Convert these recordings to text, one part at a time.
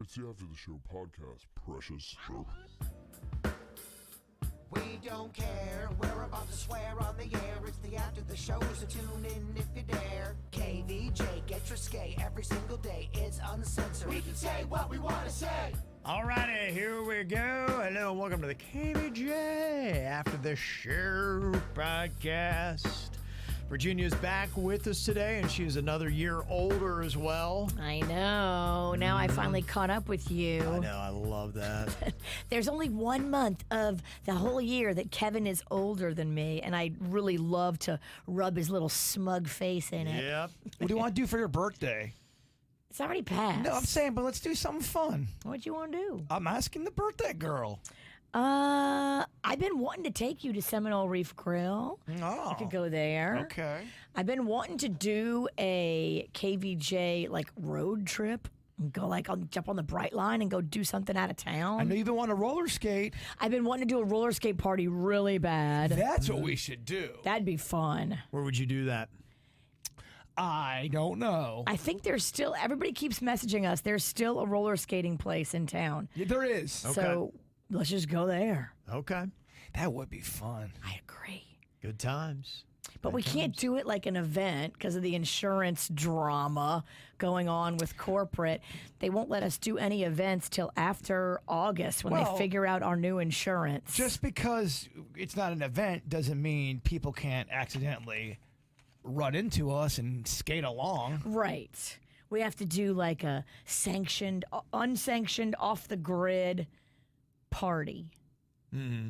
It's the After the Show podcast, precious. We don't care, we're about to swear on the air. It's the After the Show, so tune in if you dare. KVJ gets risque every single day. It's uncensored. We can say what we want to say. All righty, here we go. Hello, and welcome to the KVJ After the Show podcast. Virginia's back with us today, and she's another year older as well. I know. Now I finally caught up with you. I know, I love that. There's only 1 month of the whole year that Kevin is older than me, and I really love to rub his little smug face in it. Yep. What do you want to do for your birthday? It's already passed. No, I'm saying, but let's do something fun. What you want to do? I'm asking the birthday girl. I've been wanting to take you to Seminole Reef Grill. Oh. You could go there. Okay. I've been wanting to do a KVJ road trip. Go I'll jump on the Bright Line and go do something out of town. I know you've been wanting to roller skate. I've been wanting to do a roller skate party really bad. That's what we should do. That'd be fun. Where would you do that? I don't know. I think there's still, everybody keeps messaging us, there's still a roller skating place in town. Yeah, there is. So let's just go there. Okay. That would be fun. I agree. Good times. But we can't do it like an event because of the insurance drama going on with corporate. They won't let us do any events till after August when they figure out our new insurance. Just because it's not an event doesn't mean people can't accidentally run into us and skate along. Right. We have to do like a sanctioned, unsanctioned, off the grid party. Mm-hmm.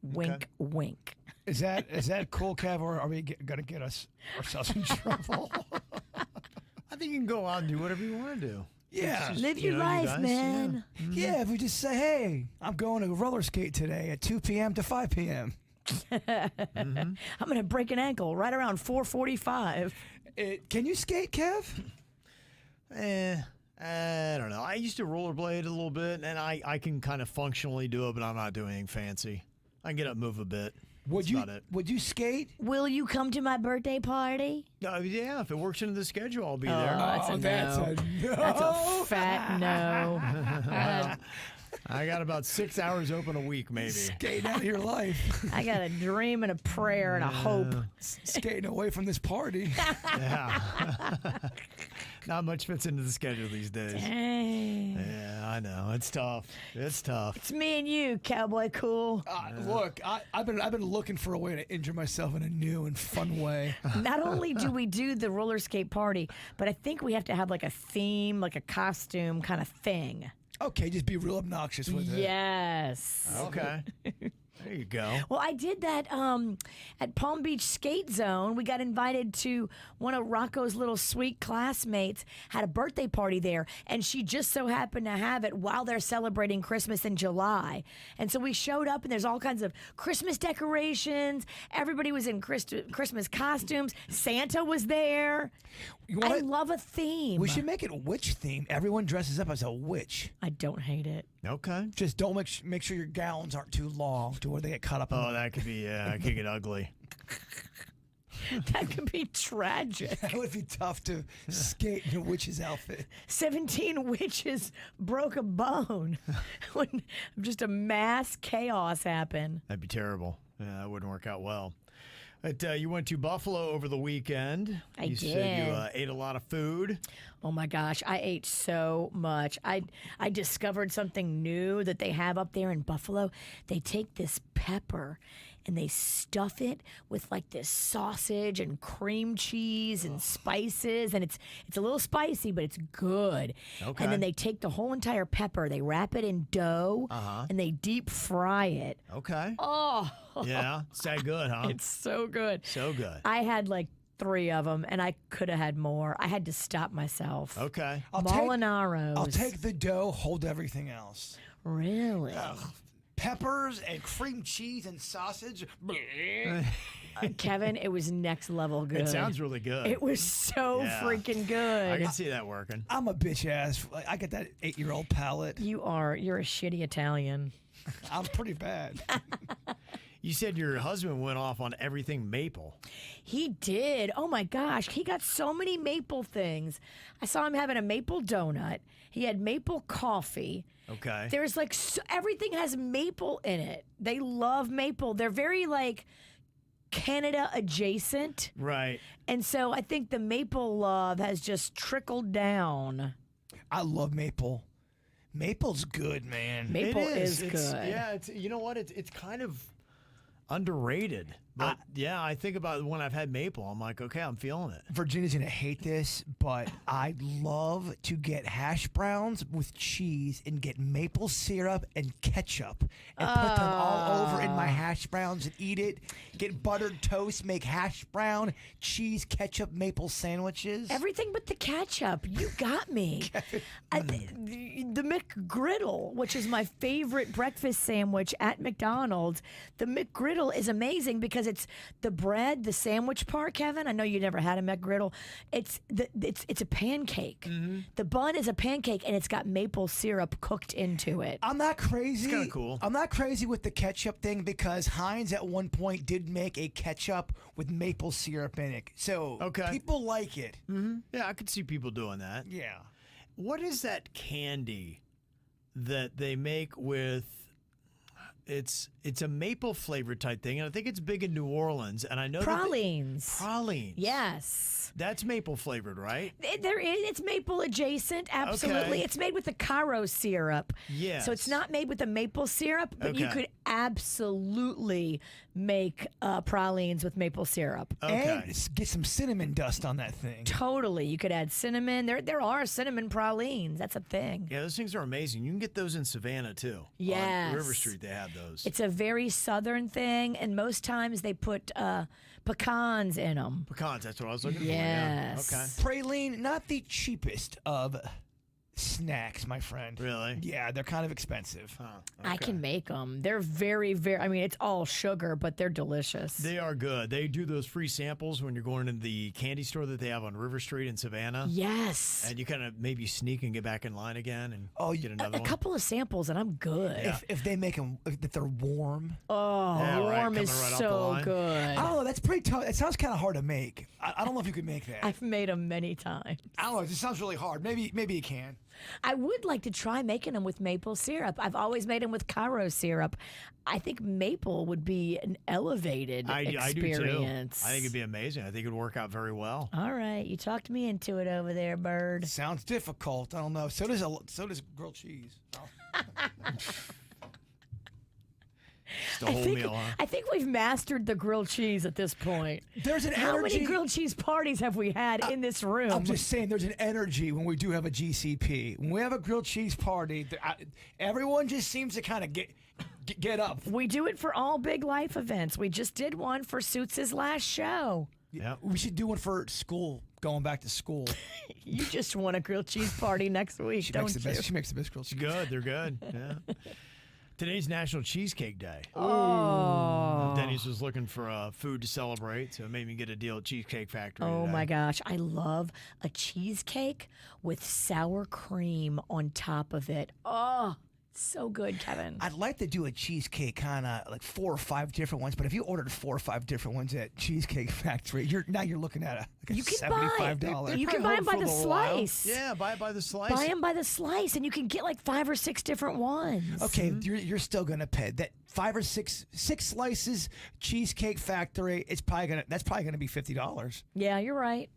Wink, wink. Is that cool, Kev, or are we going to get ourselves in trouble? I think you can go out and do whatever you want to do. Yeah. Just, Live your life, guys, man. Yeah. Mm-hmm. Yeah, if we just say, hey, I'm going to roller skate today at 2 p.m. to 5 p.m. I'm going to break an ankle right around 4:45. Can you skate, Kev? I don't know. I used to rollerblade a little bit, and I can kind of functionally do it, but I'm not doing anything fancy. I can get up, move a bit. Would That's you? about it. Would you skate? Will you come to my birthday party? Yeah, if it works into the schedule, I'll be there. That's a no. That's a fat no. I got about 6 hours open a week, maybe. Skate out of your life. I got a dream and a prayer and a hope. Skating away from this party. Yeah. Not much fits into the schedule these days. Dang. Yeah, I know. It's tough. It's tough. It's me and you, Cowboy Cool. Look, I've been looking for a way to injure myself in a new and fun way. Not only do we do the roller skate party, but I think we have to have like a theme, like a costume kind of thing. Okay, just be real obnoxious with it. Yes. Okay. There you go. Well, I did that at Palm Beach Skate Zone. We got invited to one of Rocco's little sweet classmates, had a birthday party there, and she just so happened to have it while they're celebrating Christmas in July. And so we showed up, and there's all kinds of Christmas decorations. Everybody was in Christmas costumes. Santa was there. I love a theme. We should make it a witch theme. Everyone dresses up as a witch. I don't hate it. Okay. Just don't make sure your gowns aren't too long to where they get caught up. Oh, that could be, it could get ugly. That could be tragic. That would be tough to skate in a witch's outfit. 17 witches broke a bone when just a mass chaos happened. That'd be terrible. Yeah, that wouldn't work out well. But you went to Buffalo over the weekend. You said you ate a lot of food. Oh my gosh, I ate so much. I discovered something new that they have up there in Buffalo. They take this pepper and they stuff it with like this sausage and cream cheese and spices, and it's a little spicy, but it's good. Okay. And then they take the whole entire pepper, they wrap it in dough, and they deep fry it. Okay. Oh, Yeah. It's that good, huh? it's so good. So good. I had like 3 of them, and I could have had more. I had to stop myself. Okay. Molinaro's. I'll take the dough, hold everything else. Really? Peppers and cream cheese and sausage. Kevin, it was next level good. It sounds really good. It was so freaking good. I can see that working. I'm a bitch ass. I get that 8-year-old palate. You're a shitty Italian. I'm pretty bad. You said your husband went off on everything maple. He did. Oh my gosh, he got so many maple things. I saw him having a maple donut. He had maple coffee. Okay. There's like everything has maple in it. They love maple. They're very like Canada adjacent. Right. And so I think the maple love has just trickled down. I love maple. Maple's good, man. Maple is It's, good. Yeah, it's, you know what? It's kind of underrated. But yeah, I think about when I've had maple. I'm like, okay, I'm feeling it. Virginia's gonna hate this, but I love to get hash browns with cheese and get maple syrup and ketchup and put them all over in my hash browns and eat it. Get buttered toast, make hash brown, cheese, ketchup, maple sandwiches. Everything but the ketchup. You got me. The McGriddle, which is my favorite breakfast sandwich at McDonald's, the McGriddle is amazing because it's the bread, the sandwich part, Kevin. I know you never had a McGriddle. It's a pancake. Mm-hmm. The bun is a pancake, and it's got maple syrup cooked into it. I'm not crazy. It's kinda cool. I'm not crazy with the ketchup thing because Heinz at one point did make a ketchup with maple syrup in it. So Okay. people like it. Yeah, I could see people doing that. Yeah. What is that candy that they make with? It's a maple flavor type thing, and I think it's big in New Orleans. And I know Pralines. Pralines. Yes. That's maple flavored, right? It's maple adjacent, absolutely. Okay. It's made with the Caro syrup. Yes. So it's not made with the maple syrup, but you Okay. could absolutely make pralines with maple syrup. Okay. And get some cinnamon dust on that thing. Totally. You could add cinnamon. There are cinnamon pralines. That's a thing. Yeah, those things are amazing. You can get those in Savannah too. Yes. On River Street, they have those. It's a very southern thing, and most times they put pecans in them. Pecans, that's what I was looking Yes. for. Yeah. Praline, not the cheapest of snacks, my friend. Really? Yeah, they're kind of expensive. Okay. I can make them. They're very, very, I mean, it's all sugar, but they're delicious. They are good. They do those free samples when you're going to the candy store that they have on River Street in Savannah. Yes. And you kind of maybe sneak and get back in line again and get another A one. couple of samples, and I'm good. If they make them, if they're warm. Oh, Yeah, right, warm coming is right off the so line. good. I don't know. That's pretty tough. It sounds kind of hard to make. I don't know if you could make that. I've made them many times. I don't know. It just sounds really hard. Maybe you can. I would like to try making them with maple syrup. I've always made them with Caro syrup. I think maple would be an elevated I do too. I experience. think it'd be amazing. I think it'd work out very well. All right, you talked me into it over there, Bird. Sounds difficult. I don't know. So does grilled cheese. It's the whole meal, huh? I think we've mastered the grilled cheese at this point. There's an How energy. many grilled cheese parties have we had in this room? I'm just saying, there's an energy when we do have a GCP. When we have a grilled cheese party, everyone just seems to kind of get up. We do it for all big life events. We just did one for Suits' last show. Yeah. We should do one for school. Going back to school. You just want a grilled cheese party next week, don't you? She makes the best grilled cheese. Good. They're good. Yeah. Today's National Cheesecake Day. Oh. Denny's was looking for food to celebrate, so it made me get a deal at Cheesecake Factory Oh today. my gosh, I love a cheesecake with sour cream on top of it. Oh, so good, Kevin. I'd like to do a cheesecake, kind of like 4 or 5 different ones. But if you ordered 4 or 5 different ones at Cheesecake Factory, you're looking at You can $75. You can Probably buy hold them by for the a little while. slice. Yeah, buy it by the slice. Buy them by the slice, and you can get like 5 or 6 different ones. Okay, you're still gonna pay that 5 or 6 slices. Cheesecake Factory. That's probably gonna be $50. Yeah, you're right.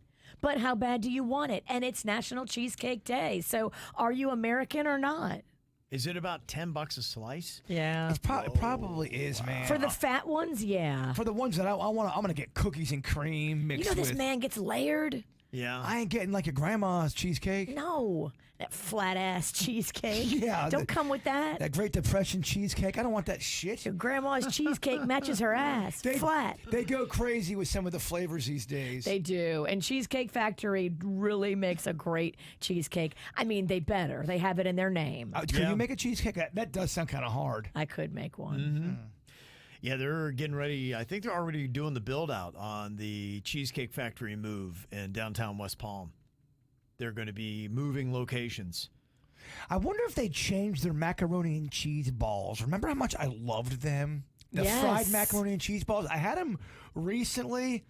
But how bad do you want it? And it's National Cheesecake Day. So are you American or not? Is it about $10 a slice? Yeah. It probably is, man. For the fat ones, yeah. For the ones that I want, I'm gonna get cookies and cream mixed You know this with. man gets layered? Yeah. I ain't getting like your grandma's cheesecake. No. That flat ass cheesecake. Yeah, Don't come with that. That Great Depression cheesecake. I don't want that shit. Your grandma's cheesecake matches her ass. Flat. They go crazy with some of the flavors these days. They do. And Cheesecake Factory really makes a great cheesecake. I mean, they better. They have it in their name. Can Yeah. you make a cheesecake? That does sound kind of hard. I could make one. Mm-hmm. Yeah, they're getting ready. I think they're already doing the build out on the Cheesecake Factory move in downtown West Palm. They're going to be moving locations. I wonder if they changed their macaroni and cheese balls. Remember how much I loved them? The Yes. fried macaroni and cheese balls. I had them recently.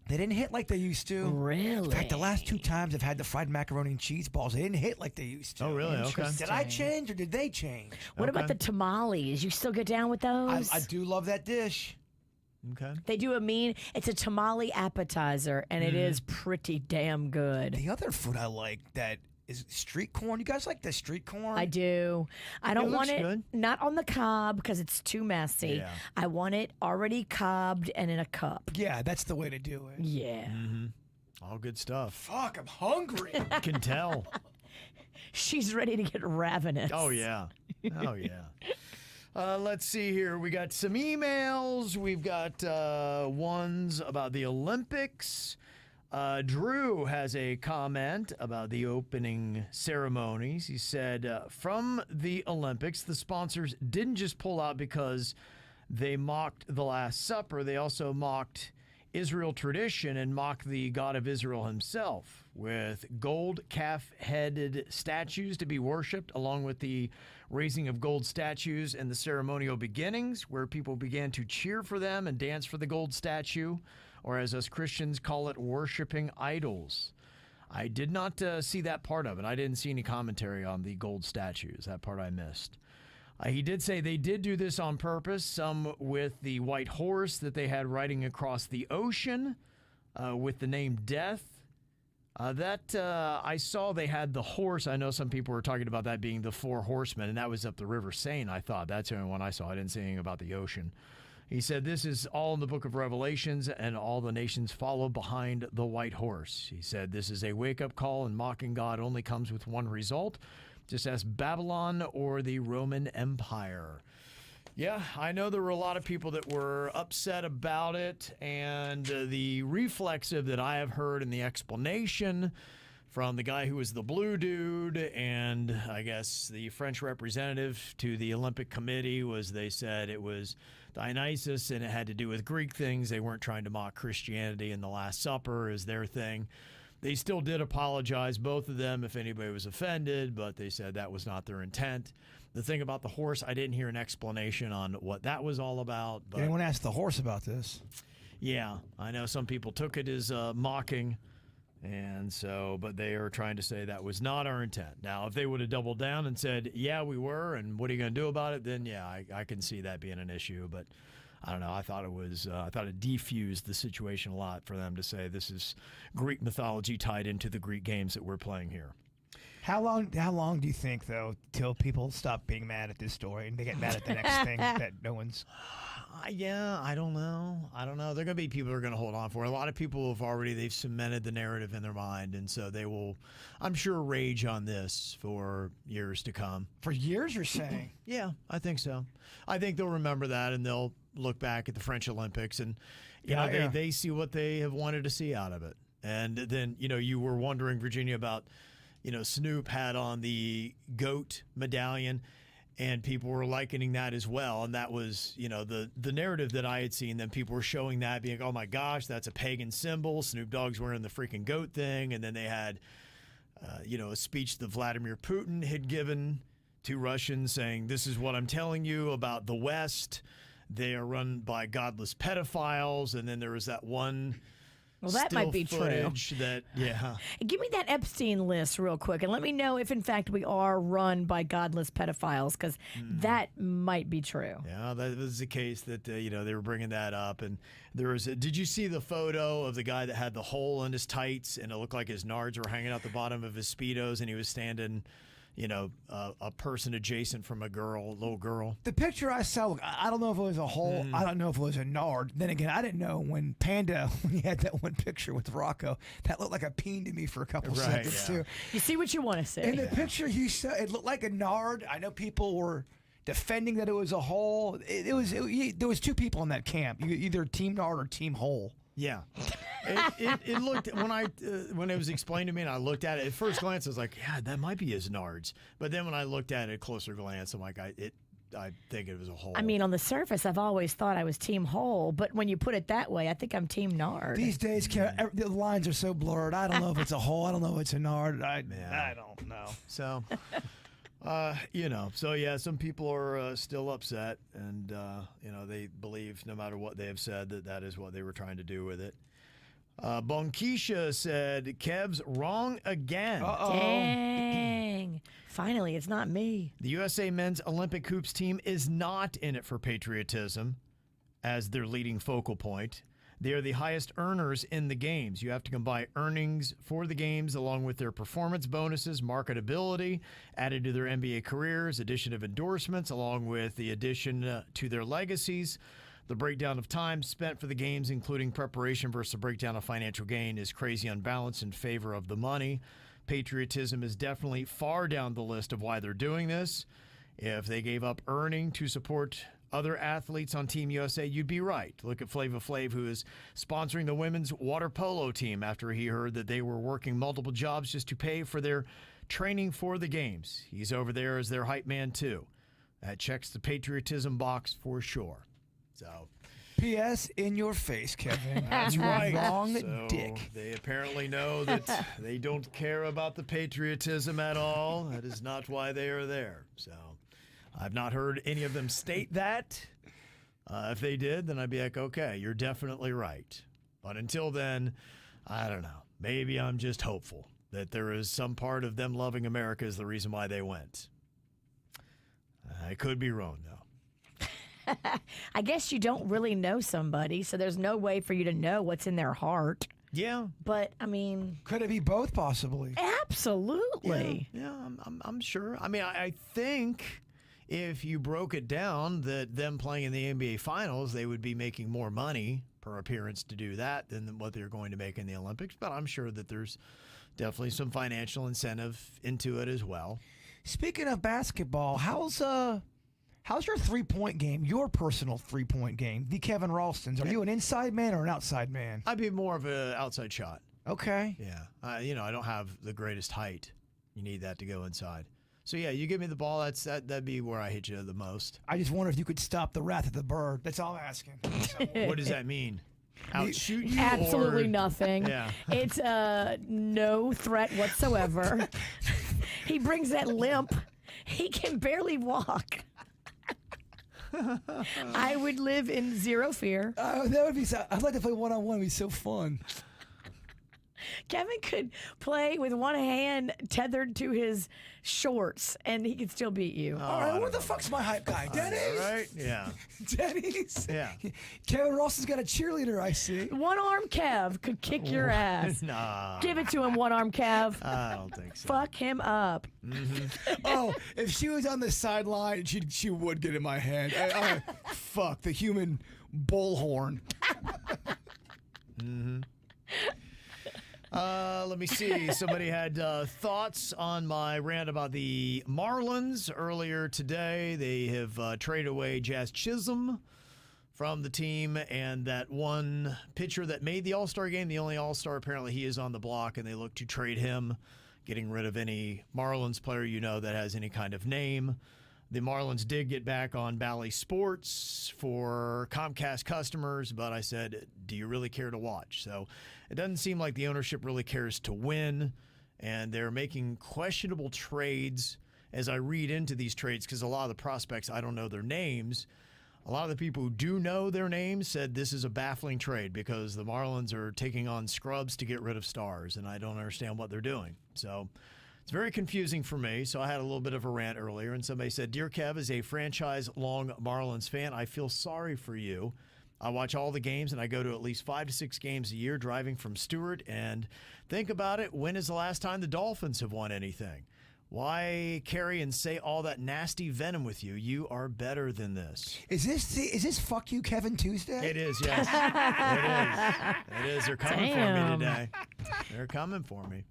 They didn't hit like they used to. Really? In fact, the last 2 times I've had the fried macaroni and cheese balls, they didn't hit like they used to. Oh, really? Okay. Did I change or did they change? What about the tamales? You still get down with those? I do love that dish. Okay. They do it's a tamale appetizer, and it is pretty damn good. The other food I like that is street corn. You guys like the street corn? I do. I don't want looks it good. not on the cob because it's too messy. Yeah. I want it already cobbed and in a cup. Yeah, that's the way to do it. Yeah. All good stuff. Fuck, I'm hungry. Can tell. She's ready to get ravenous. Oh, yeah. Oh, yeah. Let's see here. We got some emails. We've got ones about the Olympics. Drew has a comment about the opening ceremonies. He said, from the Olympics, the sponsors didn't just pull out because they mocked the Last Supper. They also mocked Israel tradition and mocked the God of Israel himself with gold calf-headed statues to be worshipped, along with the raising of gold statues and the ceremonial beginnings, where people began to cheer for them and dance for the gold statue, or as us Christians call it, worshiping idols. I did not see that part of it. I didn't see any commentary on the gold statues. That part I missed. He did say they did do this on purpose, some with the white horse that they had riding across the ocean with the name Death. I saw they had the horse. I know some people were talking about that being the 4 horsemen, and that was up the River Seine, I thought. That's the only one I saw. I didn't see anything about the ocean. He said, this is all in the book of Revelations, and all the nations follow behind the white horse. He said, this is a wake-up call, and mocking God only comes with one result. Just ask Babylon or the Roman Empire. Yeah, I know there were a lot of people that were upset about it, and the reflexive that I have heard in the explanation from the guy who was the blue dude and I guess the French representative to the Olympic Committee was they said it was Dionysus and it had to do with Greek things. They weren't trying to mock Christianity, and the Last Supper is their thing. They still did apologize, both of them, if anybody was offended, but they said that was not their intent. The thing about the horse, I didn't hear an explanation on what that was all about. But Anyone asked the horse about this? yeah, I know some people took it as mocking, and so, but they are trying to say that was not our intent. Now, if they would have doubled down and said, yeah, we were, and what are you going to do about it, then yeah, I can see that being an issue, but I don't know. I thought it defused the situation a lot for them to say this is Greek mythology tied into the Greek games that we're playing here. How long do you think, though, till people stop being mad at this story and they get mad at the next thing that no one's... Yeah, I don't know. There are going to be people who are going to hold on for it. A lot of people they've cemented the narrative in their mind, and so they will, I'm sure, rage on this for years to come. For years, you're saying? Yeah, I think so. I think they'll remember that, and they'll look back at the French Olympics, and they see what they have wanted to see out of it. And then, you were wondering, Virginia, about, Snoop had on the goat medallion, and people were likening that as well. And that was, the narrative that I had seen. Then people were showing that, being, oh my gosh, that's a pagan symbol. Snoop Dogg's wearing the freaking goat thing. And then they had, a speech that Vladimir Putin had given to Russians saying, this is what I'm telling you about the West. They are run by godless pedophiles. And then there was that one... Well, that might be true. Give me that Epstein list real quick and let me know if, in fact, we are run by godless pedophiles, because that might be true. Yeah, that was the case that, they were bringing that up. And there was did you see the photo of the guy that had the hole in his tights and it looked like his nards were hanging out the bottom of his Speedos and he was standing... a person adjacent from a little girl. The picture I saw, I don't know if it was a hole. I don't know if it was a nard. Then again, I didn't know when he had that one picture with Rocco, that looked like a peen to me for a couple seconds too. You see what you want to see. In the picture you saw, it looked like a nard. I know people were defending that it was a hole. There was 2 people in that camp, either team nard or team hole. Yeah, it looked when it was explained to me and I looked at it at first glance, I was like, yeah, that might be his nards. But then when I looked at it at closer glance, I'm like, I think it was a hole. I mean, on the surface, I've always thought I was team hole, but when you put it that way, I think I'm team nard. These days, the lines are so blurred. I don't know if it's a hole. I don't know if it's a nard. I don't know. So. So yeah, some people are still upset, and they believe no matter what they have said that is what they were trying to do with it. Bonkisha said, Kev's wrong again. Dang. Finally, it's not me. The USA men's Olympic hoops team is not in it for patriotism as their leading focal point. They are the highest earners in the games. You have to combine earnings for the games along with their performance bonuses, marketability added to their NBA careers, addition of endorsements, along with the addition to their legacies. The breakdown of time spent for the games, including preparation versus the breakdown of financial gain, is crazy unbalanced in favor of the money. Patriotism is definitely far down the list of why they're doing this. If they gave up earning to support other athletes on Team USA, you'd be right. Look at Flava Flav, who is sponsoring the women's water polo team after he heard that they were working multiple jobs just to pay for their training for the games. He's over there as their hype man, too. That checks the patriotism box for sure. So, P.S. in your face, Kevin. That's right. Wrong so dick. They apparently know that they don't care about the patriotism at all. That is not why they are there. So I've not heard any of them state that. If they did, then I'd be like, okay, you're definitely right. But until then, I don't know. Maybe I'm just hopeful that there is some part of them loving America is the reason why they went. I could be wrong, though. I guess you don't really know somebody, so there's no way for you to know what's in their heart. Yeah. But, I mean... Could it be both, possibly? Absolutely. Yeah, I'm sure. I mean, I think if you broke it down that them playing in the NBA Finals, they would be making more money per appearance to do that than what they're going to make in the Olympics. But I'm sure that there's definitely some financial incentive into it as well. Speaking of basketball, how's your three-point game, your personal three-point game, the Kevin Ralston's? Are you an inside man or an outside man? I'd be more of an outside shot. Okay. Yeah. I don't have the greatest height. You need that to go inside. So, yeah, you give me the ball, that'd be where I hit you the most. I just wonder if you could stop the wrath of the bird. That's all I'm asking. What does that mean? Outshoot you? Absolutely or... nothing. Yeah. It's no threat whatsoever. He brings that limp. He can barely walk. I would live in zero fear. That would be so. I'd like to play one-on-one. It'd be so fun. Kevin could play with one hand tethered to his shorts, and he could still beat you. All right, where the fuck's my hype guy? Denny's? Right? Yeah. Denny's? Yeah. Kevin Ross has got a cheerleader, I see. One-arm Kev could kick your ass. Nah. Give it to him, one-arm Kev. I don't think so. Fuck him up. Oh, if she was on the sideline, she would get in my hand. Fuck, the human bullhorn. Let me see. Somebody had thoughts on my rant about the Marlins earlier today. They have traded away Jazz Chisholm from the team, and that one pitcher that made the All-Star game, the only All-Star, apparently he is on the block, and they look to trade him, getting rid of any Marlins player that has any kind of name. The Marlins did get back on Bally Sports for Comcast customers, but I said, do you really care to watch? So it doesn't seem like the ownership really cares to win, and they're making questionable trades as I read into these trades because a lot of the prospects, I don't know their names. A lot of the people who do know their names said this is a baffling trade because the Marlins are taking on scrubs to get rid of stars, and I don't understand what they're doing. So it's very confusing for me, so I had a little bit of a rant earlier, and somebody said, Dear Kev, as a franchise-long Marlins fan, I feel sorry for you. I watch all the games, and I go to at least 5 to 6 games a year driving from Stewart, and think about it, when is the last time the Dolphins have won anything? Why carry and say all that nasty venom with you? You are better than this. Is this Fuck You Kevin Tuesday? It is, yes. It is. They're coming for me today. They're coming for me.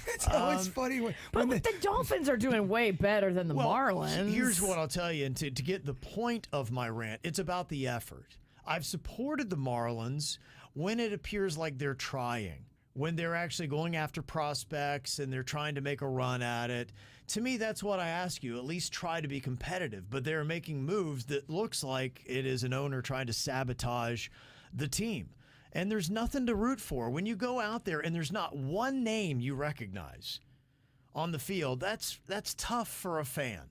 It's always funny when the Dolphins are doing way better than the Marlins. Here's what I'll tell you, and to get the point of my rant, it's about the effort. I've supported the Marlins when it appears like they're trying, when they're actually going after prospects and they're trying to make a run at it. To me, that's what I ask you. At least try to be competitive. But they're making moves that looks like it is an owner trying to sabotage the team. And there's nothing to root for. When you go out there and there's not one name you recognize on the field, that's tough for a fan.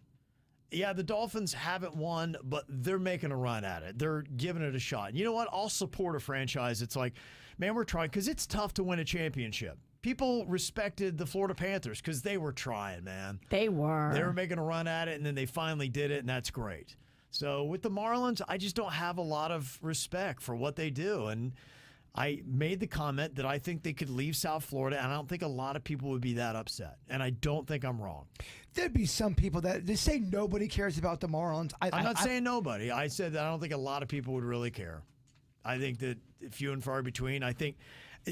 Yeah, the Dolphins haven't won, but they're making a run at it. They're giving it a shot. You know what? I'll support a franchise. It's like, man, we're trying, because it's tough to win a championship. People respected the Florida Panthers because they were trying, man. They were. They were making a run at it, and then they finally did it, and that's great. So with the Marlins, I just don't have a lot of respect for what they do. And I made the comment that I think they could leave South Florida, and I don't think a lot of people would be that upset. And I don't think I'm wrong. There'd be some people that they say nobody cares about the Marlins. I'm not saying nobody. I said that I don't think a lot of people would really care. I think that few and far between. I think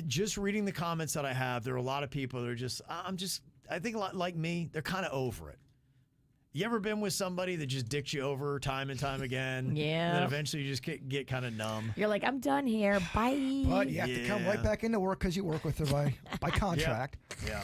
just reading the comments that I have, there are a lot of people that are just, I think a lot like me, they're kind of over it. You ever been with somebody that just dicks you over time and time again? Yeah. And then eventually you just get kind of numb. You're like, I'm done here. Bye. But you have to come right back into work because you work with her by contract. Yeah.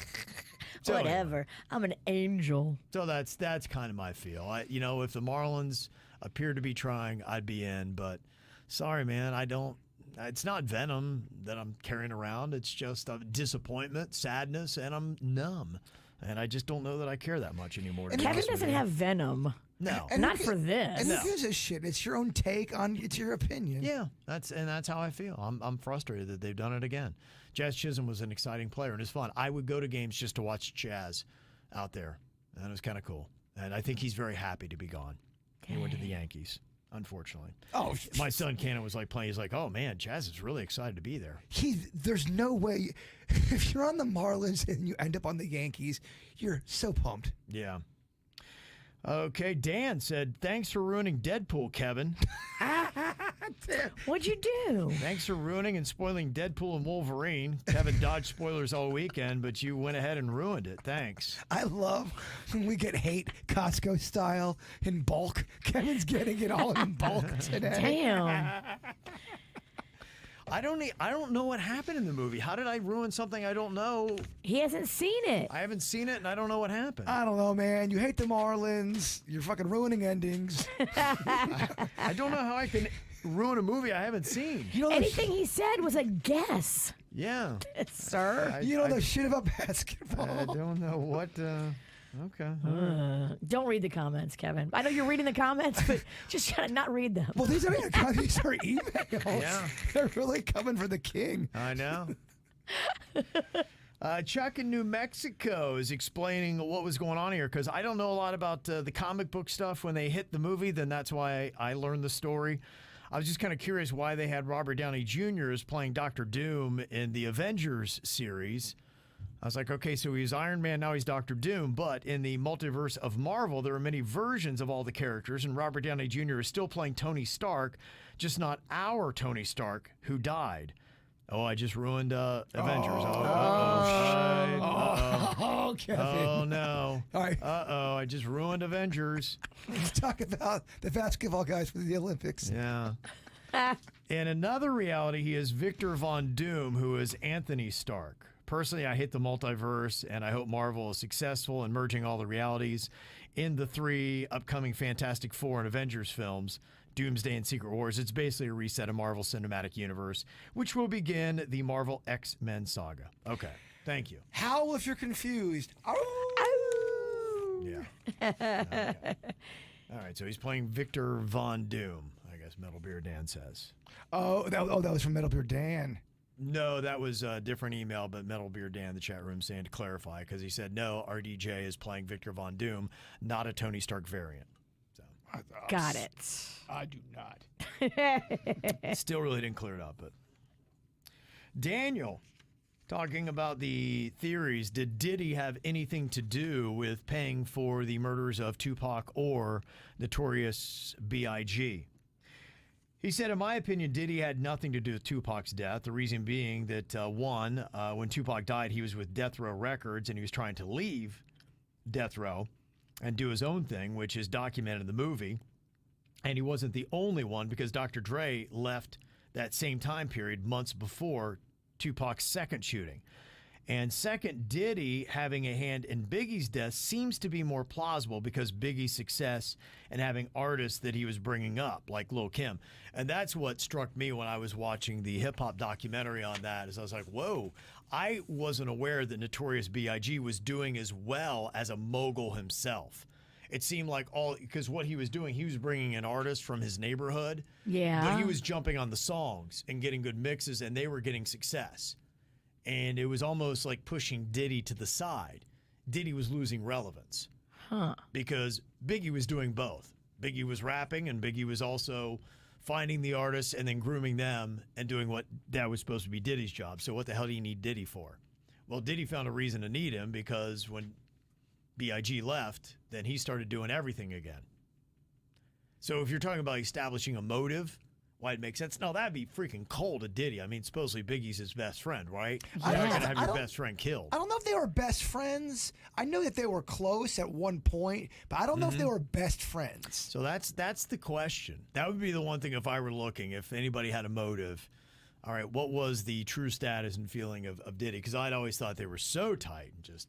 So, Whatever. I'm an angel. So that's kind of my feel. If the Marlins appear to be trying, I'd be in. But sorry, man, I don't. It's not venom that I'm carrying around. It's just a disappointment, sadness, and I'm numb. And I just don't know that I care that much anymore. Kevin doesn't have venom. No. Not for this. And who gives a shit? It's your own take on. It's your opinion. Yeah, that's how I feel. I'm frustrated that they've done it again. Jazz Chisholm was an exciting player, and it's fun. I would go to games just to watch Jazz out there, and it was kind of cool. And I think he's very happy to be gone. He went to the Yankees, unfortunately. Oh, my son Cannon was like playing. He's like, "Oh man, Jazz is really excited to be there." There's no way. If you're on the Marlins and you end up on the Yankees, you're so pumped. Yeah. Okay, Dan said, thanks for ruining Deadpool, Kevin. What'd you do? Thanks for ruining and spoiling Deadpool and Wolverine. Kevin dodged spoilers all weekend, but you went ahead and ruined it. Thanks. I love when we get hate Costco style in bulk. Kevin's getting it all in bulk today. Damn. I don't know what happened in the movie. How did I ruin something I don't know? He hasn't seen it. I haven't seen it, and I don't know what happened. I don't know, man. You hate the Marlins. You're fucking ruining endings. I don't know how I can ruin a movie I haven't seen. Anything he said was a guess. Yeah. Sir. You know the shit about basketball. I don't know what... Okay. Don't read the comments, Kevin. I know you're reading the comments, but just kind of not read them. Well, these aren't even comments. These are emails. Yeah. They're really coming for the king. I know. Chuck in New Mexico is explaining what was going on here because I don't know a lot about the comic book stuff. When they hit the movie, then that's why I learned the story. I was just kind of curious why they had Robert Downey Jr. as playing Dr. Doom in the Avengers series. I was like, okay, so he's Iron Man, now he's Dr. Doom. But in the multiverse of Marvel, there are many versions of all the characters, and Robert Downey Jr. is still playing Tony Stark, just not our Tony Stark, who died. Oh, I just ruined Avengers. Oh, Kevin. Oh, no. All right. Uh-oh, I just ruined Avengers. Let's talk about the basketball guys for the Olympics. Yeah. In another reality, he is Victor Von Doom, who is Anthony Stark. Personally, I hate the multiverse, and I hope Marvel is successful in merging all the realities in the 3 upcoming Fantastic Four and Avengers films, Doomsday and Secret Wars. It's basically a reset of Marvel Cinematic Universe, which will begin the Marvel X-Men saga. Okay, thank you. Howl if you're confused. Yeah. Okay. All right, so he's playing Victor Von Doom, I guess Metal Beer Dan says. That was from Metal Beer Dan. No, that was a different email, but Metal Beer Dan in the chat room saying to clarify, because he said, no, RDJ is playing Victor Von Doom, not a Tony Stark variant. So Got it. I do not. Still really didn't clear it up. But Daniel, talking about the theories, did Diddy have anything to do with paying for the murders of Tupac or notorious B.I.G.? He said, in my opinion, Diddy had nothing to do with Tupac's death. The reason being that, when Tupac died, he was with Death Row Records, and he was trying to leave Death Row and do his own thing, which is documented in the movie. And he wasn't the only one, because Dr. Dre left that same time period months before Tupac's second shooting. And second, Diddy having a hand in Biggie's death seems to be more plausible because Biggie's success and having artists that he was bringing up, like Lil' Kim. And that's what struck me when I was watching the hip-hop documentary on that, is I was like, whoa, I wasn't aware that Notorious B.I.G. was doing as well as a mogul himself. It seemed like because what he was doing, he was bringing in artists from his neighborhood. Yeah. But he was jumping on the songs and getting good mixes, and they were getting success. And it was almost like pushing Diddy to the side. Diddy was losing relevance. Because Biggie was doing both. Biggie was rapping, and Biggie was also finding the artists and then grooming them and doing what that was supposed to be Diddy's job. So what the hell do you need Diddy for? Well, Diddy found a reason to need him because when B.I.G. left, then he started doing everything again. So if you're talking about establishing a motive, why it makes sense? No, that'd be freaking cold to Diddy. I mean, supposedly Biggie's his best friend, right? You're not going to have your best friend killed. I don't know if they were best friends. I know that they were close at one point, but I don't know if they were best friends. So that's the question. That would be the one thing if I were looking, if anybody had a motive. All right, what was the true status and feeling of Diddy? Because I'd always thought they were so tight and just...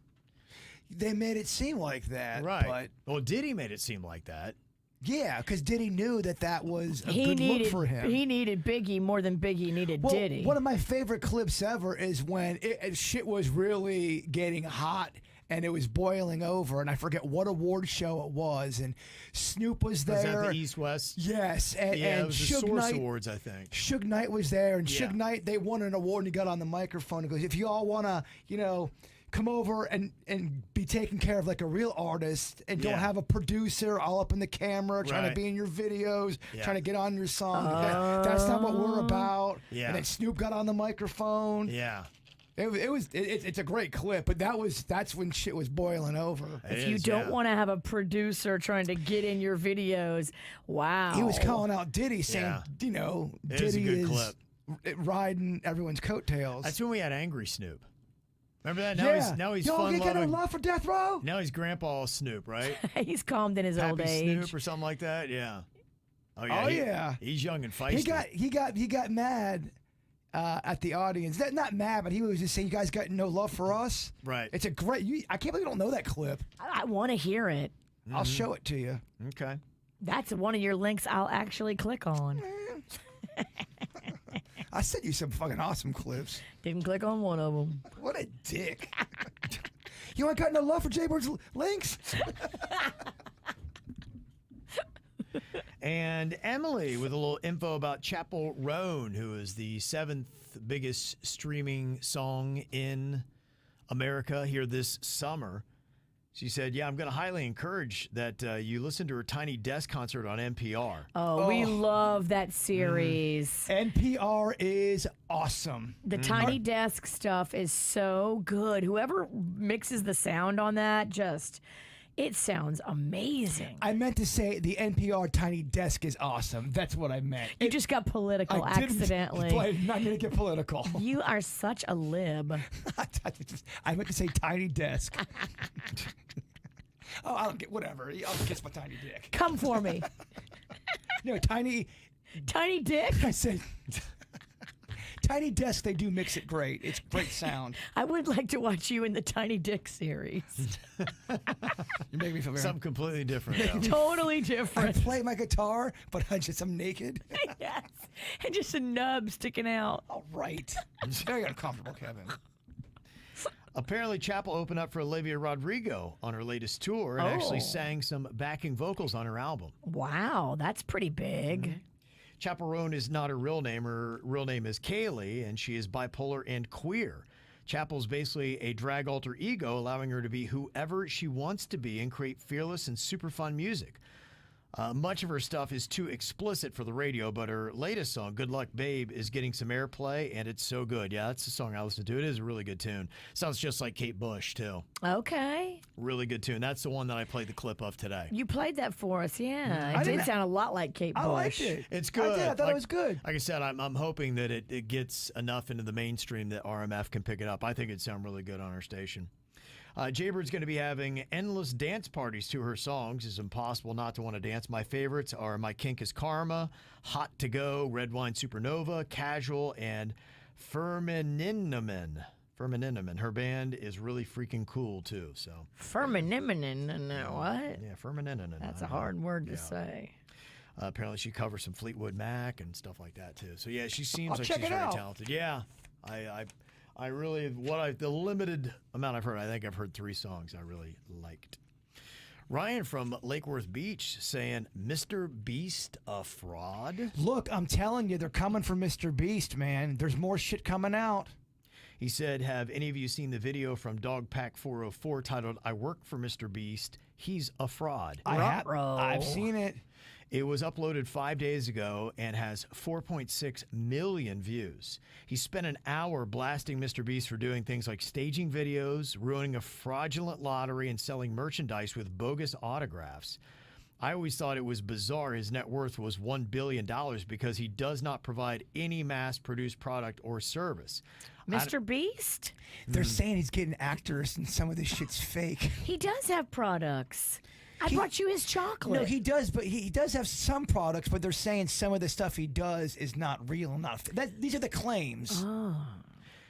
They made it seem like that. Right. But well, Diddy made it seem like that. yeah, because Diddy knew that was a good look for him. He needed Biggie more than Biggie needed Diddy. One of my favorite clips ever is when shit was really getting hot and it was boiling over, and I forget what award show it was, and Snoop was there. Was that the East West? Yes, and it was the Suge Source Knight, Awards, I think. Suge Knight was there, and Yeah. Suge Knight, they won an award, and he got on the microphone and goes, if you all want to, come over and be taken care of like a real artist and don't Yeah. have a producer all up in the camera trying Right. to be in your videos, Yeah. trying to get on your song. That's not what we're about. Yeah. And then Snoop got on the microphone. Yeah. It's a great clip, but that's when shit was boiling over. If you don't want to have a producer trying to get in your videos, wow. He was calling out Diddy, saying, Yeah. It is a Diddy good is clip. riding everyone's coattails. That's when we had Angry Snoop. Remember that? Now he's Y'all fun ain't got no loving. love for Death Row? Now he's Grandpa Snoop, right? He's calmed in his old Happy age. Snoop or something like that. Yeah. Oh yeah. Oh, yeah. He's young and feisty. He got mad at the audience. Not mad, but he was just saying, "You guys got no love for us." Right. It's a great. I can't believe you don't know that clip. I want to hear it. I'll show it to you. Okay. That's one of your links I'll actually click on. I sent you some fucking awesome clips. Didn't click on one of them. What a dick. You ain't got no love for Jaybird's links? And Emily with a little info about Chappell Roan, who is the 7th biggest streaming song in America here this summer. She said, yeah, I'm going to highly encourage that you listen to her Tiny Desk concert on NPR. Oh, we love that series. NPR is awesome. The Tiny Desk stuff is so good. Whoever mixes the sound on that, it sounds amazing. I meant to say the NPR Tiny Desk is awesome. That's what I meant. You just got political accidentally. I'm not going to get political. You are such a lib. I meant to say Tiny Desk. Oh, I don't get whatever. I'll kiss my tiny dick. Come for me. No, tiny dick? I said Tiny Desk, they do mix it great. It's great sound. I would like to watch you in the Tiny Dick series. You make me feel very Something completely different, though. Totally I different. play my guitar, but I'm naked. Yes. And just a nub sticking out. All right. It's very uncomfortable, Kevin. Apparently, Chappell opened up for Olivia Rodrigo on her latest tour and actually sang some backing vocals on her album. Wow, that's pretty big. Chappell Roan is not her real name. Her real name is Kaylee, and she is bipolar and queer. Chappell's basically a drag alter ego, allowing her to be whoever she wants to be and create fearless and super fun music. Much of her stuff is too explicit for the radio, but her latest song, Good Luck Babe, is getting some airplay, and it's so good. Yeah, that's the song I listen to. It is a really good tune. Sounds just like Kate Bush, too. Okay. Really good tune. That's the one that I played the clip of today. You played that for us, yeah. It did sound a lot like Kate Bush. I liked it. It's good. I did. I thought it was good. Like I said, I'm hoping that it gets enough into the mainstream that RMF can pick it up. I think it'd sound really good on our station. Jaybird's going to be having endless dance parties to her songs. It's impossible not to want to dance. My favorites are My Kink is Karma, Hot to Go, Red Wine Supernova, Casual, and Femininamen. Furman. Her band is really freaking cool too. So Furman, what? yeah, Furman. That's a hard word to say. Apparently, she covers some Fleetwood Mac and stuff like that too. So yeah, she seems I'll like check she's it very out. talented. Yeah, I really the limited amount I've heard. I think I've heard 3 songs I really liked. Ryan from Lake Worth Beach saying, "Mr. Beast a fraud?" Look, I'm telling you, they're coming for Mr. Beast, man. There's more shit coming out. He said, "Have any of you seen the video from Dog Pack 404 titled 'I Work for Mr. Beast? He's a Fraud'?" I've seen it. It was uploaded 5 days ago and has 4.6 million views. He spent an hour blasting Mr. Beast for doing things like staging videos, ruining a fraudulent lottery, and selling merchandise with bogus autographs. I always thought it was bizarre his net worth was $1 billion because he does not provide any mass-produced product or service. Mr. Beast? They're saying he's getting actors and some of this shit's fake. He does have products. I brought you his chocolate. No, he does, but he does have some products, but they're saying some of the stuff he does is not real. These are the claims.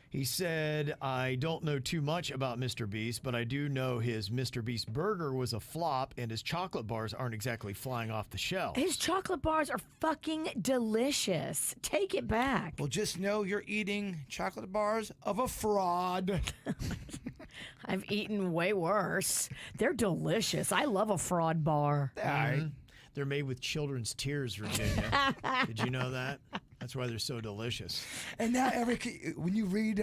He said, "I don't know too much about Mr. Beast, but I do know his Mr. Beast burger was a flop and his chocolate bars aren't exactly flying off the shelf." His chocolate bars are fucking delicious. Take it back. Well, just know you're eating chocolate bars of a fraud. I've eaten way worse. They're delicious. I love a fraud bar. All right. They're made with children's tears, Virginia. Did you know that? That's why they're so delicious. And now when you read,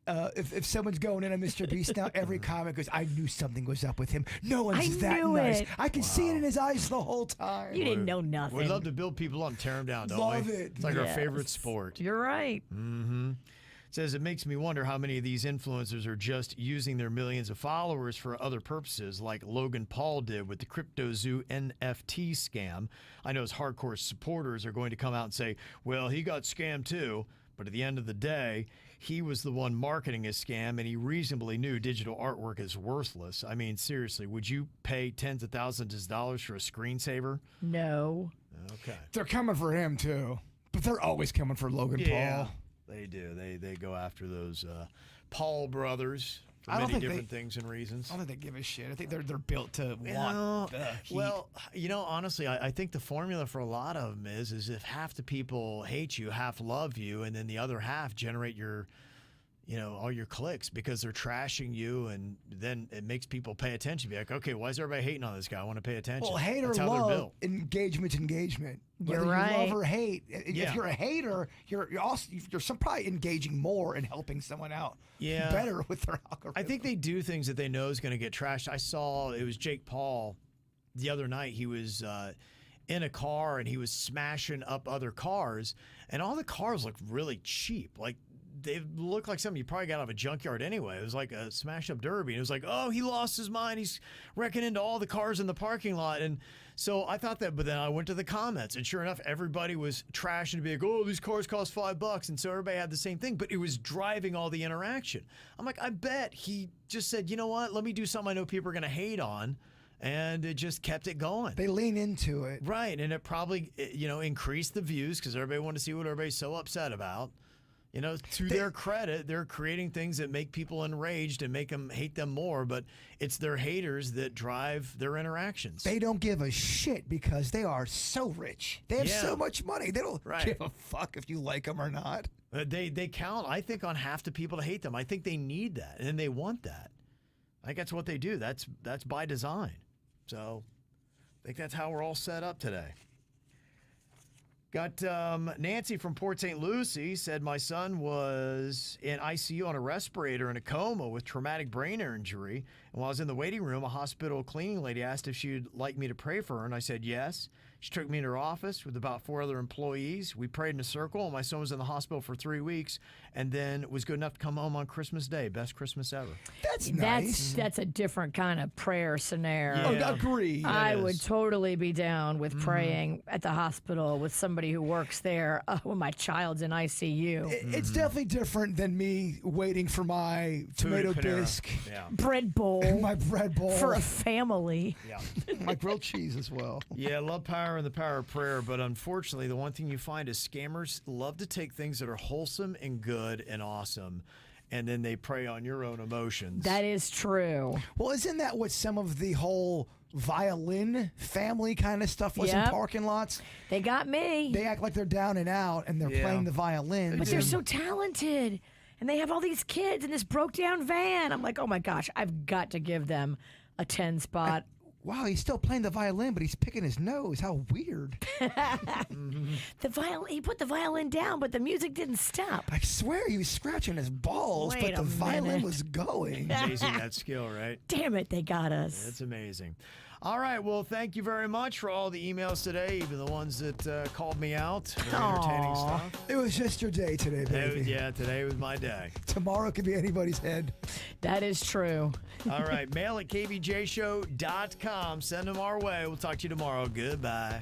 if someone's going in on Mr. Beast now, every comment goes, "I knew something was up with him. No one's that knew nice. it. I can see it in his eyes the whole time." You didn't know nothing. We love to build people up and tear them down, don't Love we? it. It's like our Yes. favorite sport. You're right. Says, "It makes me wonder how many of these influencers are just using their millions of followers for other purposes, like Logan Paul did with the CryptoZoo NFT scam. I know his hardcore supporters are going to come out and say, well, he got scammed too. But at the end of the day, he was the one marketing his scam, and he reasonably knew digital artwork is worthless. I mean, seriously, would you pay tens of thousands of dollars for a screensaver?" No. Okay. They're coming for him too, but they're always coming for Logan Paul. They do. They go after those Paul brothers for I don't many think different things and reasons. I don't think they give a shit. I think they're built to want the heat. Well, honestly, I think the formula for a lot of them is if half the people hate you, half love you, and then the other half generate your, all your clicks because they're trashing you, and then it makes people pay attention. Be like, okay, why is everybody hating on this guy? I want to pay attention. Well, hate or That's how they're love, built. engagement's engagement. Whether You're right. you love or hate. Yeah. If you're a hater, you're probably engaging more in helping someone out. Yeah. Better with their algorithm. I think they do things that they know is going to get trashed. I saw it was Jake Paul the other night. He was in a car and he was smashing up other cars, and all the cars looked really cheap. Like they looked like something you probably got out of a junkyard anyway. It was like a smash up derby. And it was like, oh, he lost his mind. He's wrecking into all the cars in the parking lot. And so I thought that, but then I went to the comments, and sure enough, everybody was trashing to be like, oh, these cars cost $5. And so everybody had the same thing, but it was driving all the interaction. I'm like, I bet he just said, you know what? Let me do something I know people are going to hate on. And it just kept it going. They lean into it. Right. And it probably, increased the views because everybody wanted to see what everybody's so upset about. To their credit, they're creating things that make people enraged and make them hate them more, but it's their haters that drive their interactions. They don't give a shit because they are so rich. They have so much money. They don't give a fuck if you like them or not. They count, I think, on half the people to hate them. I think they need that, and they want that. I think that's what they do. That's by design. So I think that's how we're all set up today. Got Nancy from Port St. Lucie said, my son was in ICU on a respirator in a coma with traumatic brain injury. And while I was in the waiting room, a hospital cleaning lady asked if she'd like me to pray for her. And I said, yes. She took me into her office with about 4 other employees. We prayed in a circle. And my son was in the hospital for 3 weeks and then was good enough to come home on Christmas Day. Best Christmas ever. That's nice. That's a different kind of prayer scenario. Yeah. Oh, agree. I would totally be down with praying at the hospital with somebody who works there when my child's in ICU. It's definitely different than me waiting for my tomato Panera. bisque, Yeah. Bread bowl my bread bowl, for a family. Yeah. my grilled cheese as well. Yeah, love power and the power of prayer, but unfortunately, the one thing you find is scammers love to take things that are wholesome and good and awesome and then they prey on your own emotions. That is true. Well, isn't that what some of the whole violin family kind of stuff was in Yep. parking lots? They got me. They act like they're down and out and they're Yeah. playing the violin. But they're so talented. And they have all these kids in this broke down van. I'm like, oh my gosh, I've got to give them a 10 spot. Wow, he's still playing the violin, but he's picking his nose. How weird. He put the violin down, but the music didn't stop. I swear he was scratching his balls, Wait but the a violin minute. was going. Amazing, that skill, right? Damn it, they got us. It's amazing. All right, well, thank you very much for all the emails today, even the ones that called me out. Very entertaining Aw. stuff. It was just your day today, baby. Yeah, today was my day. Tomorrow could be anybody's head. That is true. All right, mail at kvjshow.com. Send them our way. We'll talk to you tomorrow. Goodbye.